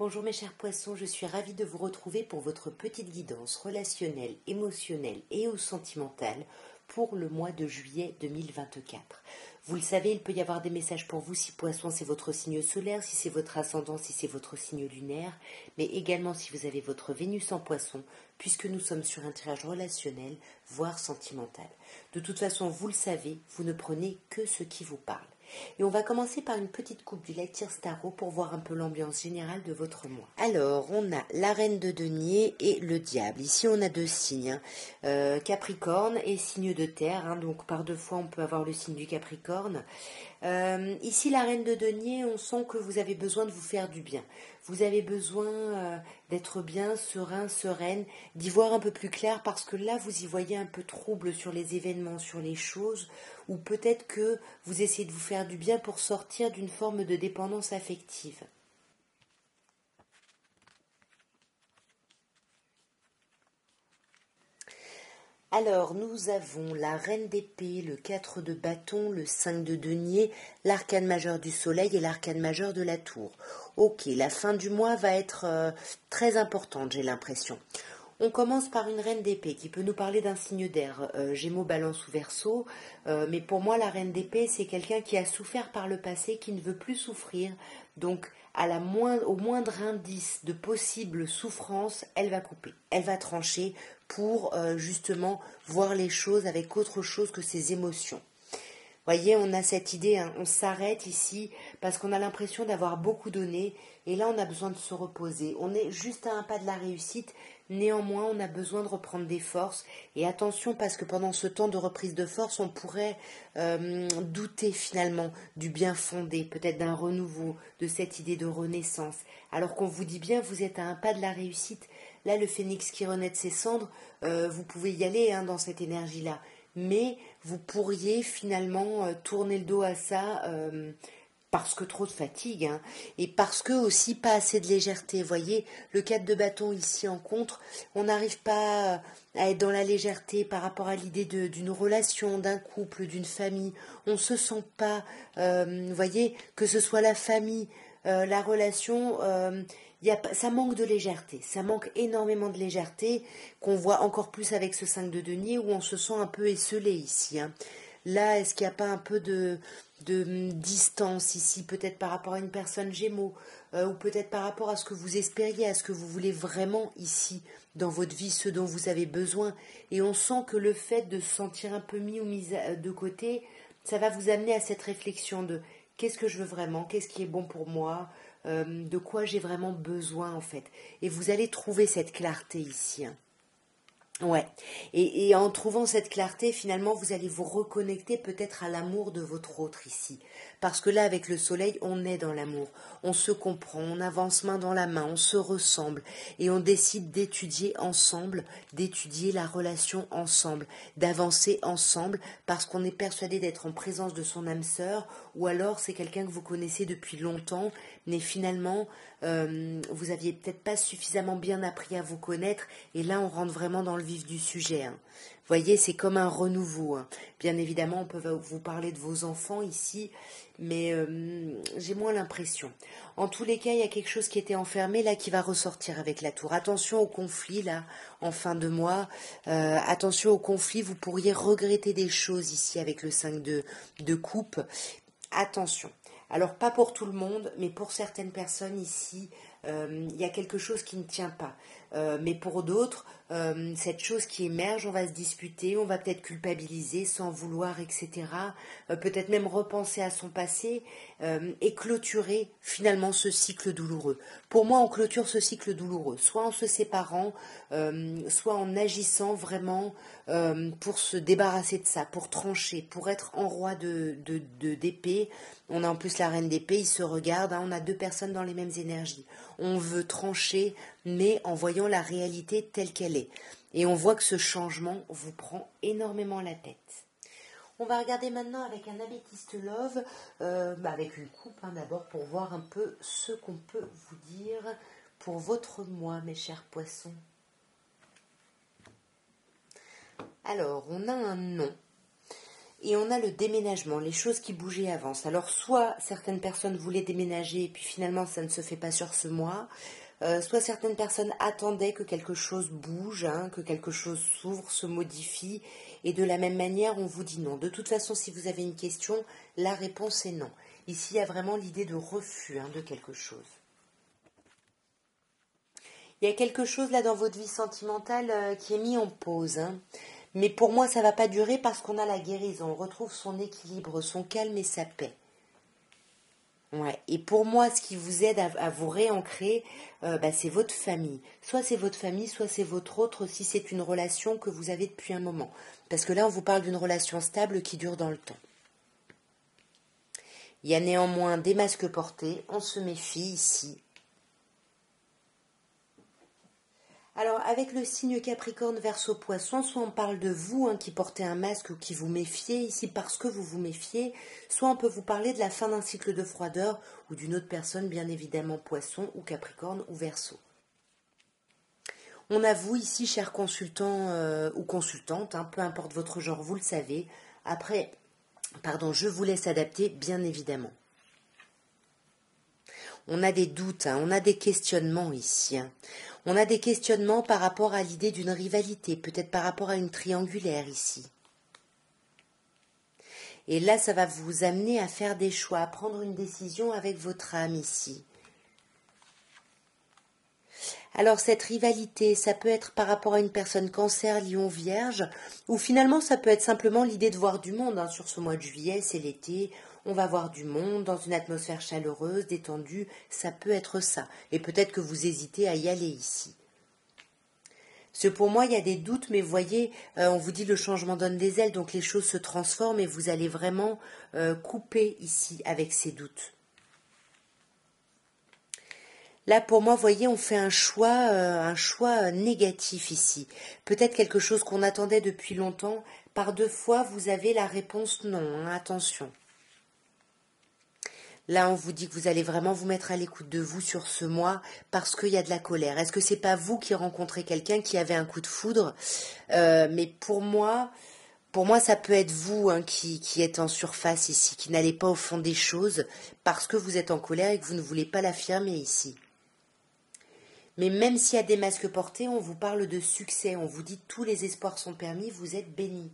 Bonjour mes chers poissons, je suis ravie de vous retrouver pour votre petite guidance relationnelle, émotionnelle et ou sentimentale pour le mois de juillet 2024. Vous le savez, il peut y avoir des messages pour vous si poisson c'est votre signe solaire, si c'est votre ascendant, si c'est votre signe lunaire, mais également si vous avez votre Vénus en poisson, puisque nous sommes sur un tirage relationnel, voire sentimental. De toute façon, vous le savez, vous ne prenez que ce qui vous parle. Et on va commencer par une petite coupe du Lectures Tarot pour voir un peu l'ambiance générale de votre mois. Alors, on a la Reine de Denier et le Diable. Ici, on a deux signes, Capricorne et signe de terre. Donc, par deux fois, on peut avoir le signe du Capricorne. Ici, la Reine de Denier, on sent que vous avez besoin de vous faire du bien. Vous avez besoin d'être bien, serein, sereine, d'y voir un peu plus clair parce que là, vous y voyez un peu trouble sur les événements, sur les choses, ou peut-être que vous essayez de vous faire du bien pour sortir d'une forme de dépendance affective. Alors, nous avons la Reine d'épée, le 4 de bâton, le 5 de denier, l'arcane majeur du soleil et l'arcane majeur de la tour. Ok, la fin du mois va être très importante, j'ai l'impression. On commence par une reine d'épée qui peut nous parler d'un signe d'air, Gémeaux, Balance ou Verseau, mais pour moi la reine d'épée c'est quelqu'un qui a souffert par le passé, qui ne veut plus souffrir, donc au moindre indice de possible souffrance, elle va couper, elle va trancher pour justement voir les choses avec autre chose que ses émotions. Voyez, on a cette idée, on s'arrête ici parce qu'on a l'impression d'avoir beaucoup donné et là on a besoin de se reposer. On est juste à un pas de la réussite, néanmoins on a besoin de reprendre des forces et attention parce que pendant ce temps de reprise de force on pourrait douter finalement du bien fondé, peut-être d'un renouveau, de cette idée de renaissance. Alors qu'on vous dit bien vous êtes à un pas de la réussite, là le phénix qui renaît de ses cendres, vous pouvez y aller dans cette énergie-là. Mais vous pourriez finalement tourner le dos à ça parce que trop de fatigue et parce que aussi pas assez de légèreté. Vous voyez, le 4 de bâton ici en contre, on n'arrive pas à être dans la légèreté par rapport à l'idée d'une relation, d'un couple, d'une famille. On ne se sent pas, vous voyez, que ce soit la famille, la relation... ça manque de légèreté, ça manque énormément de légèreté, qu'on voit encore plus avec ce 5 de denier où on se sent un peu esselé ici. Là, est-ce qu'il n'y a pas un peu de distance ici, peut-être par rapport à une personne Gémeaux, ou peut-être par rapport à ce que vous espériez, à ce que vous voulez vraiment ici, dans votre vie, ce dont vous avez besoin. Et on sent que le fait de se sentir un peu mis ou mise de côté, ça va vous amener à cette réflexion de qu'est-ce que je veux vraiment, qu'est-ce qui est bon pour moi, de quoi j'ai vraiment besoin en fait. Et vous allez trouver cette clarté ici. Ouais, et en trouvant cette clarté, finalement, vous allez vous reconnecter peut-être à l'amour de votre autre ici. Parce que là, avec le soleil, on est dans l'amour. On se comprend, on avance main dans la main, on se ressemble. Et on décide d'étudier ensemble, d'étudier la relation ensemble, d'avancer ensemble, parce qu'on est persuadé d'être en présence de son âme sœur, ou alors c'est quelqu'un que vous connaissez depuis longtemps, mais finalement, vous aviez peut-être pas suffisamment bien appris à vous connaître, et là, on rentre vraiment dans le vif du sujet. Vous voyez, c'est comme un renouveau. Bien évidemment, on peut vous parler de vos enfants ici, mais j'ai moins l'impression. En tous les cas, il y a quelque chose qui était enfermé là qui va ressortir avec la tour. Attention au conflit là, en fin de mois. Attention au conflit, vous pourriez regretter des choses ici avec le 5 de coupe. Attention. Alors pas pour tout le monde, mais pour certaines personnes ici, il y a quelque chose qui ne tient pas. Mais pour d'autres, cette chose qui émerge, on va se disputer, on va peut-être culpabiliser sans vouloir, etc. Peut-être même repenser à son passé et clôturer finalement ce cycle douloureux. Pour moi, on clôture ce cycle douloureux, soit en se séparant, soit en agissant vraiment pour se débarrasser de ça, pour trancher, pour être en roi d'épée. On a en plus la reine d'épée, ils se regardent, on a deux personnes dans les mêmes énergies. On veut trancher, mais en voyant la réalité telle qu'elle est. Et on voit que ce changement vous prend énormément la tête. On va regarder maintenant avec un améthyste love, avec une coupe d'abord pour voir un peu ce qu'on peut vous dire pour votre mois, mes chers poissons. Alors, on a un nom. Et on a le déménagement, les choses qui bougeaient avancent. Alors soit certaines personnes voulaient déménager et puis finalement ça ne se fait pas sur ce mois, soit certaines personnes attendaient que quelque chose bouge, hein, que quelque chose s'ouvre, se modifie, et de la même manière on vous dit non. De toute façon, si vous avez une question, la réponse est non. Ici il y a vraiment l'idée de refus, hein, de quelque chose. Il y a quelque chose là dans votre vie sentimentale qui est mis en pause, hein. Mais pour moi, ça ne va pas durer parce qu'on a la guérison. On retrouve son équilibre, son calme et sa paix. Ouais. Et pour moi, ce qui vous aide à vous réancrer, c'est votre famille. Soit c'est votre famille, soit c'est votre autre, si c'est une relation que vous avez depuis un moment. Parce que là, on vous parle d'une relation stable qui dure dans le temps. Il y a néanmoins des masques portés. On se méfie ici. Alors, avec le signe Capricorne, Verseau, Poisson, soit on parle de vous hein, qui portez un masque ou qui vous méfiez ici parce que vous vous méfiez, soit on peut vous parler de la fin d'un cycle de froideur ou d'une autre personne, bien évidemment Poisson ou Capricorne ou Verseau. On a vous ici, cher consultant ou consultante, hein, peu importe votre genre, vous le savez. Après, je vous laisse adapter, bien évidemment. On a des doutes, hein, on a des questionnements ici. Hein. On a des questionnements par rapport à l'idée d'une rivalité, peut-être par rapport à une triangulaire ici. Et là, ça va vous amener à faire des choix, à prendre une décision avec votre âme ici. Alors cette rivalité, ça peut être par rapport à une personne Cancer, Lion, Vierge, ou finalement ça peut être simplement l'idée de voir du monde. Hein. Sur ce mois de juillet, c'est l'été, on va voir du monde dans une atmosphère chaleureuse, détendue, ça peut être ça. Et peut-être que vous hésitez à y aller ici. Pour moi, il y a des doutes, mais vous voyez, on vous dit le changement donne des ailes, donc les choses se transforment et vous allez vraiment couper ici avec ces doutes. Là, pour moi, vous voyez, on fait un choix négatif ici. Peut-être quelque chose qu'on attendait depuis longtemps. Par deux fois, vous avez la réponse non. Hein, attention. Là, on vous dit que vous allez vraiment vous mettre à l'écoute de vous sur ce mois parce qu'il y a de la colère. Est-ce que c'est pas vous qui rencontrez quelqu'un qui avait un coup de foudre mais pour moi, ça peut être vous hein, qui êtes en surface ici, qui n'allez pas au fond des choses parce que vous êtes en colère et que vous ne voulez pas l'affirmer ici. Mais même s'il y a des masques portés, on vous parle de succès, on vous dit tous les espoirs sont permis, vous êtes bénis.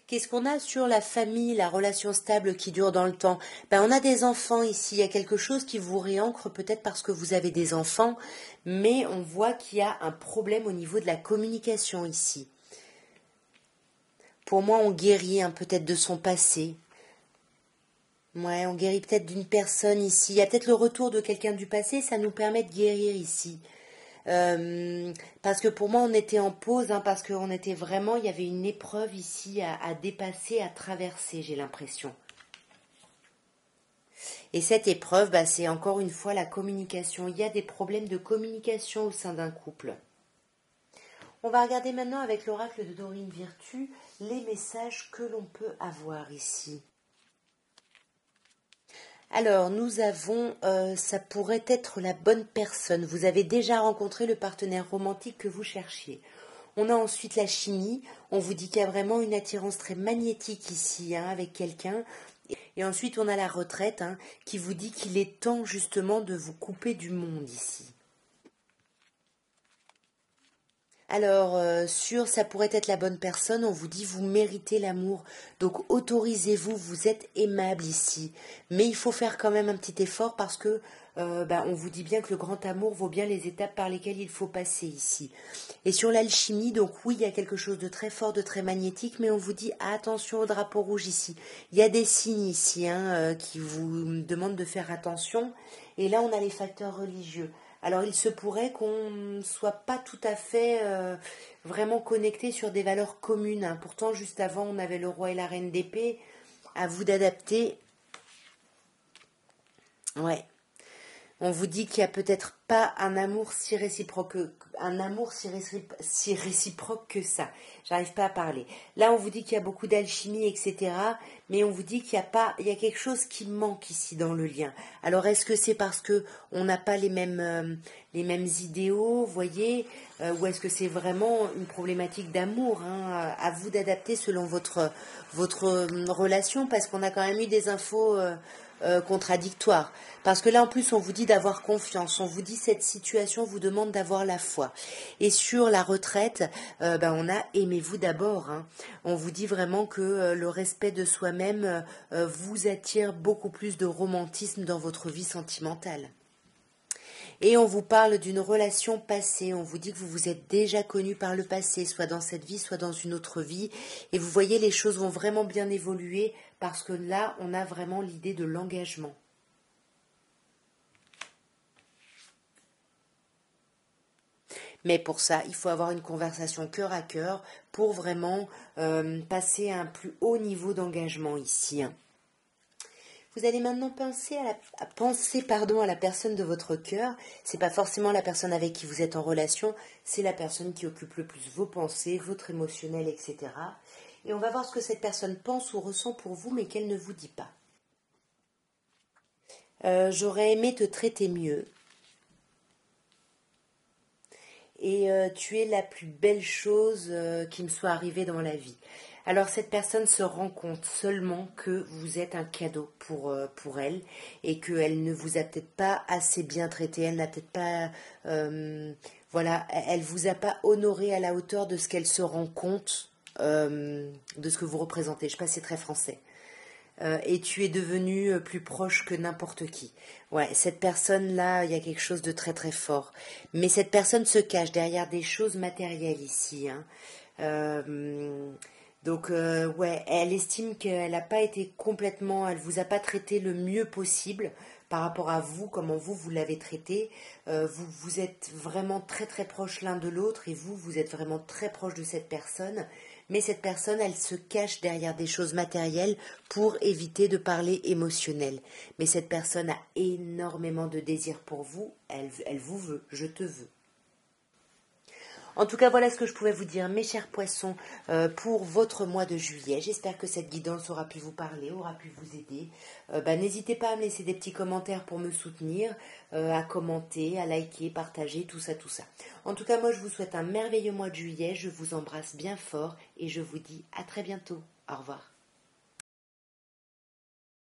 Qu'est-ce qu'on a sur la famille, la relation stable qui dure dans le temps? On a des enfants ici, il y a quelque chose qui vous réancre peut-être parce que vous avez des enfants, mais on voit qu'il y a un problème au niveau de la communication ici. Pour moi, on guérit peut-être de son passé. Ouais, on guérit peut-être d'une personne ici. Il y a peut-être le retour de quelqu'un du passé, ça nous permet de guérir ici. Parce que pour moi, on était en pause, parce qu'on était vraiment, il y avait une épreuve ici à dépasser, à traverser, j'ai l'impression. Et cette épreuve, c'est encore une fois la communication. Il y a des problèmes de communication au sein d'un couple. On va regarder maintenant avec l'oracle de Dorine Virtue les messages que l'on peut avoir ici. Alors, nous avons, ça pourrait être la bonne personne. Vous avez déjà rencontré le partenaire romantique que vous cherchiez. On a ensuite la chimie. On vous dit qu'il y a vraiment une attirance très magnétique ici avec quelqu'un. Et ensuite, on a la retraite qui vous dit qu'il est temps justement de vous couper du monde ici. Alors, ça pourrait être la bonne personne, on vous dit vous méritez l'amour, donc autorisez-vous, vous êtes aimable ici. Mais il faut faire quand même un petit effort parce que on vous dit bien que le grand amour vaut bien les étapes par lesquelles il faut passer ici. Et sur l'alchimie, donc oui, il y a quelque chose de très fort, de très magnétique, mais on vous dit attention au drapeau rouge ici. Il y a des signes ici qui vous demandent de faire attention. Et là, on a les facteurs religieux. Alors il se pourrait qu'on ne soit pas tout à fait vraiment connecté sur des valeurs communes. Pourtant, juste avant, on avait le roi et la reine d'épée. À vous d'adapter. Ouais. On vous dit qu'il n'y a peut-être pas un amour si réciproque, si réciproque que ça. J'arrive pas à parler. Là, on vous dit qu'il y a beaucoup d'alchimie, etc. Mais on vous dit qu'il y a pas, il y a quelque chose qui manque ici dans le lien. Alors, est-ce que c'est parce que on n'a pas les mêmes idéaux, voyez, ou est-ce que c'est vraiment une problématique d'amour, hein, à vous d'adapter selon votre relation, parce qu'on a quand même eu des infos contradictoires. Parce que là, en plus, on vous dit d'avoir confiance. On vous dit cette situation vous demande d'avoir la foi. Et sur la retraite, on a aimez-vous d'abord, hein. On vous dit vraiment que le respect de soi-même vous attire beaucoup plus de romantisme dans votre vie sentimentale. Et on vous parle d'une relation passée, on vous dit que vous vous êtes déjà connu par le passé, soit dans cette vie, soit dans une autre vie, et vous voyez les choses vont vraiment bien évoluer parce que là, on a vraiment l'idée de l'engagement. Mais pour ça, il faut avoir une conversation cœur à cœur pour vraiment passer à un plus haut niveau d'engagement ici, hein. Vous allez maintenant penser à la personne de votre cœur. C'est pas forcément la personne avec qui vous êtes en relation, c'est la personne qui occupe le plus vos pensées, votre émotionnel, etc. Et on va voir ce que cette personne pense ou ressent pour vous, mais qu'elle ne vous dit pas. J'aurais aimé te traiter mieux. Et tu es la plus belle chose qui me soit arrivée dans la vie. Alors cette personne se rend compte seulement que vous êtes un cadeau pour elle et qu'elle ne vous a peut-être pas assez bien traité, elle n'a peut-être pas, elle vous a pas honoré à la hauteur de ce qu'elle se rend compte de ce que vous représentez. Je sais pas, c'est très français. Et tu es devenu plus proche que n'importe qui. Ouais, cette personne-là, il y a quelque chose de très très fort. Mais cette personne se cache derrière des choses matérielles ici, hein. Euh, ouais, elle estime qu'elle n'a pas été complètement, elle vous a pas traité le mieux possible par rapport à vous, comment vous l'avez traité. Vous êtes vraiment très très proches l'un de l'autre et vous êtes vraiment très proche de cette personne. Mais cette personne, elle se cache derrière des choses matérielles pour éviter de parler émotionnel. Mais cette personne a énormément de désir pour vous, elle vous veut, je te veux. En tout cas, voilà ce que je pouvais vous dire, mes chers poissons, pour votre mois de juillet. J'espère que cette guidance aura pu vous parler, aura pu vous aider. N'hésitez pas à me laisser des petits commentaires pour me soutenir, à commenter, à liker, partager, tout ça, tout ça. En tout cas, moi, je vous souhaite un merveilleux mois de juillet. Je vous embrasse bien fort et je vous dis à très bientôt. Au revoir.